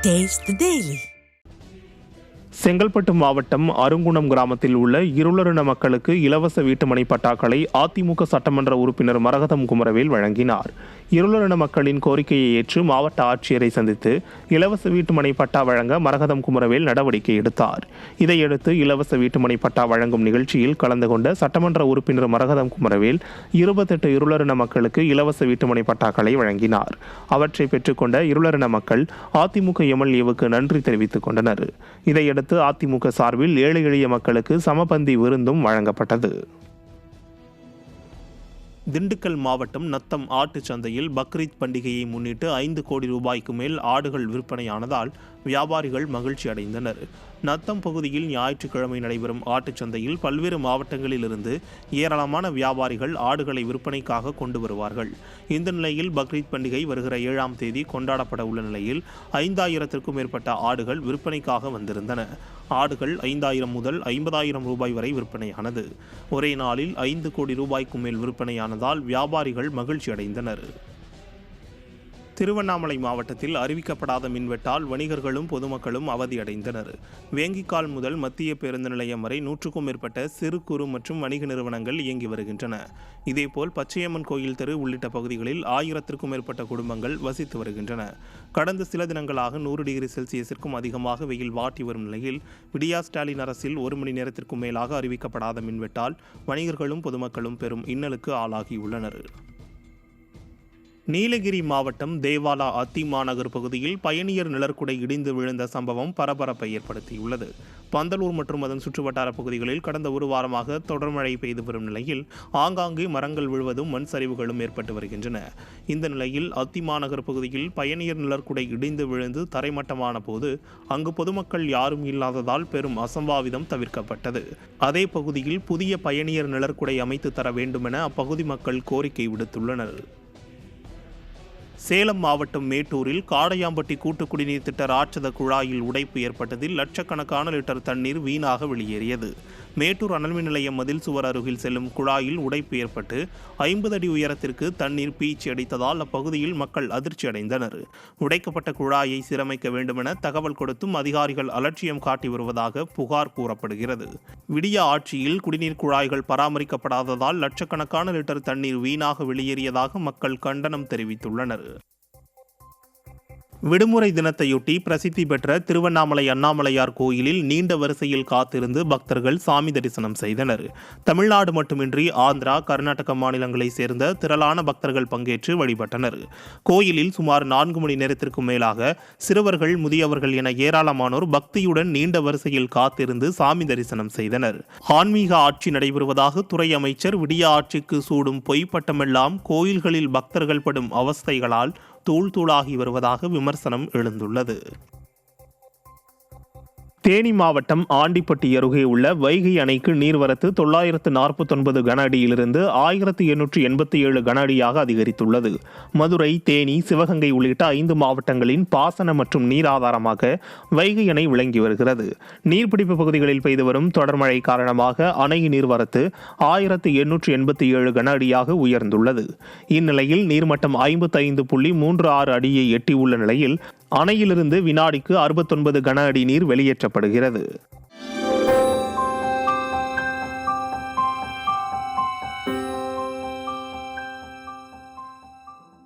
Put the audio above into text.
Taste the Daily. Chengalpattu மாவட்டம் அருங்குணம் கிராமத்தில் உள்ள இருளரின மக்களுக்கு இலவச வீட்டுமனை பட்டாக்களை அதிமுக சட்டமன்ற உறுப்பினர் மரகதம் குமரவேல் வழங்கினார். இருளரின மக்களின் கோரிக்கையை ஏற்று மாவட்ட ஆட்சியரை சந்தித்து இலவச வீட்டுமனை பட்டா வழங்க மரகதம் குமரவேல் நடவடிக்கை எடுத்தார். இதையடுத்து இலவச வீட்டுமனை பட்டா வழங்கும் நிகழ்ச்சியில் கலந்து கொண்ட சட்டமன்ற உறுப்பினர் மரகதம் குமரவேல் 28 இருளரின மக்களுக்கு இலவச வீட்டுமனை பட்டாக்களை வழங்கினார். அவற்றை பெற்றுக்கொண்ட இருளரின மக்கள் அதிமுக எம்எல்ஏவுக்கு நன்றி தெரிவித்துக் கொண்டனர். இதையடுத்து அதிமுக சார்பில் ஏழை எளிய மக்களுக்கு சமபந்தி விருந்தும் வழங்கப்பட்டது. திண்டுக்கல் மாவட்டம் நத்தம் ஆட்டுச் சந்தையில் பக்ரீத் பண்டிகையை முன்னிட்டு 5 கோடி ரூபாய்க்கு மேல் ஆடுகள் விற்பனையானதால் வியாபாரிகள் மகிழ்ச்சி அடைந்தனர். நத்தம் பகுதியில் ஞாயிற்றுக்கிழமை நடைபெறும் ஆட்டுச் சந்தையில் பல்வேறு மாவட்டங்களிலிருந்து ஏராளமான வியாபாரிகள் ஆடுகளை விற்பனைக்காக கொண்டு வருவார்கள். இந்த நிலையில் பக்ரீத் பண்டிகை வருகிற 7ஆம் தேதி கொண்டாடப்பட உள்ள நிலையில் 5000த்திற்கும் மேற்பட்ட ஆடுகள் விற்பனைக்காக வந்திருந்தன. ஆடுகள் 5000 முதல் 50,000 ரூபாய் வரை விற்பனையானது. ஒரே நாளில் 5 கோடி ரூபாய்க்கு மேல் விற்பனையானதால் வியாபாரிகள் மகிழ்ச்சி அடைந்தனர். திருவண்ணாமலை மாவட்டத்தில் அறிவிக்கப்படாத மின்வெட்டால் வணிகர்களும் பொதுமக்களும் அவதியடைந்தனர். வேங்கிக்கால் முதல் மத்திய பேருந்து நிலையம் வரை 100க்கும் மேற்பட்ட சிறு குறு மற்றும் வணிக நிறுவனங்கள் இயங்கி வருகின்றன. இதேபோல் பச்சையம்மன் கோயில் தெரு உள்ளிட்ட பகுதிகளில் 1000த்திற்கும் மேற்பட்ட குடும்பங்கள் வசித்து வருகின்றன. கடந்த சில தினங்களாக 100 டிகிரி செல்சியஸிற்கும் அதிகமாக வெயில் வாட்டி வரும் நிலையில் விடியா ஸ்டாலின் அரசில் 1 மணி நேரத்திற்கும் மேலாக அறிவிக்கப்படாத மின்வெட்டால் வணிகர்களும் பொதுமக்களும் பெரும் இன்னலுக்கு ஆளாகியுள்ளனர். நீலகிரி மாவட்டம் தேவாலா அத்திமாநகர் பகுதியில் பயணியர் நிழற்குடை இடிந்து விழுந்த சம்பவம் பரபரப்பை ஏற்படுத்தியுள்ளது. பந்தலூர் மற்றும் அதன் சுற்றுவட்டார பகுதிகளில் கடந்த ஒரு வாரமாக தொடர் மழை பெய்து வரும் நிலையில் ஆங்காங்கே மரங்கள் விழுவதும் மண் சரிவுகளும் ஏற்பட்டு வருகின்றன. இந்த நிலையில் அத்திமாநகர் பகுதியில் பயணியர் நிழற்குடை இடிந்து விழுந்து தரைமட்டமான போது அங்கு பொதுமக்கள் யாரும் இல்லாததால் பெரும் அசம்பாவிதம் தவிர்க்கப்பட்டது. அதே பகுதியில் புதிய பயணியர் நிழற்குடை அமைத்து தர வேண்டுமென அப்பகுதி மக்கள் கோரிக்கை விடுத்துள்ளனர். சேலம் மாவட்டம் மேட்டூரில் காடையாம்பட்டி கூட்டு குடிநீர் திட்ட ராட்சத குழாயில் உடைப்பு ஏற்பட்டதில் லட்சக்கணக்கான லிட்டர் தண்ணீர் வீணாக வெளியேறியது. மேட்டூர் அனல்மின் நிலையம் மதில் சுவர் அருகில் செல்லும் குழாயில் உடைப்பு ஏற்பட்டு 50 அடி உயரத்திற்கு தண்ணீர் பீச்சி அடித்ததால் அப்பகுதியில் மக்கள் அதிர்ச்சி அடைந்தனர். உடைக்கப்பட்ட குழாயை சீரமைக்க வேண்டுமென தகவல் கொடுத்தும் அதிகாரிகள் அலட்சியம் காட்டி வருவதாக புகார் கூறப்படுகிறது. விடிய ஆட்சியில் குடிநீர் குழாய்கள் பராமரிக்கப்படாததால் லட்சக்கணக்கான லிட்டர் தண்ணீர் வீணாக வெளியேறியதாக மக்கள் கண்டனம் தெரிவித்துள்ளனர். விடுமுறை தினத்தையொட்டி பிரசித்தி பெற்ற திருவண்ணாமலை அண்ணாமலையார் கோயிலில் நீண்ட வரிசையில் காத்திருந்து பக்தர்கள் சாமி தரிசனம் செய்தனர். தமிழ்நாடு மட்டுமின்றி ஆந்திரா, கர்நாடக மாநிலங்களைச் சேர்ந்த திரளான பக்தர்கள் பங்கேற்று வழிபட்டனர். கோயிலில் சுமார் 4 மணி நேரத்திற்கும் மேலாக சிறுவர்கள், முதியவர்கள் என ஏராளமானோர் பக்தியுடன் நீண்ட வரிசையில் காத்திருந்து சாமி தரிசனம் செய்தனர். ஆன்மீக ஆட்சி நடைபெறுவதாக துறை அமைச்சர் விடிய ஆட்சிக்கு சூடும் பொய் பட்டமெல்லாம் கோயில்களில் பக்தர்கள் படும் அவஸ்தைகளால் தூள் தூளாகி வருவதாக விமர்சனம் எழுந்துள்ளது. தேனி மாவட்டம் ஆண்டிப்பட்டி அருகே உள்ள வைகை அணைக்கு நீர்வரத்து 949 கன அடியிலிருந்து 1887 கன அடியாக அதிகரித்துள்ளது. மதுரை, தேனி, சிவகங்கை உள்ளிட்ட 5 மாவட்டங்களின் பாசன மற்றும் நீர் ஆதாரமாக வைகை அணை விளங்கி வருகிறது. நீர்பிடிப்பு பகுதிகளில் பெய்து வரும் தொடர் மழை காரணமாக அணையின் நீர்வரத்து 1887 கன அடியாக உயர்ந்துள்ளது. இந்நிலையில் நீர்மட்டம் 55.36 அடியை எட்டியுள்ள நிலையில் அணையிலிருந்து வினாடிக்கு 69 கன அடி நீர் வெளியேற்றப்படுகிறது.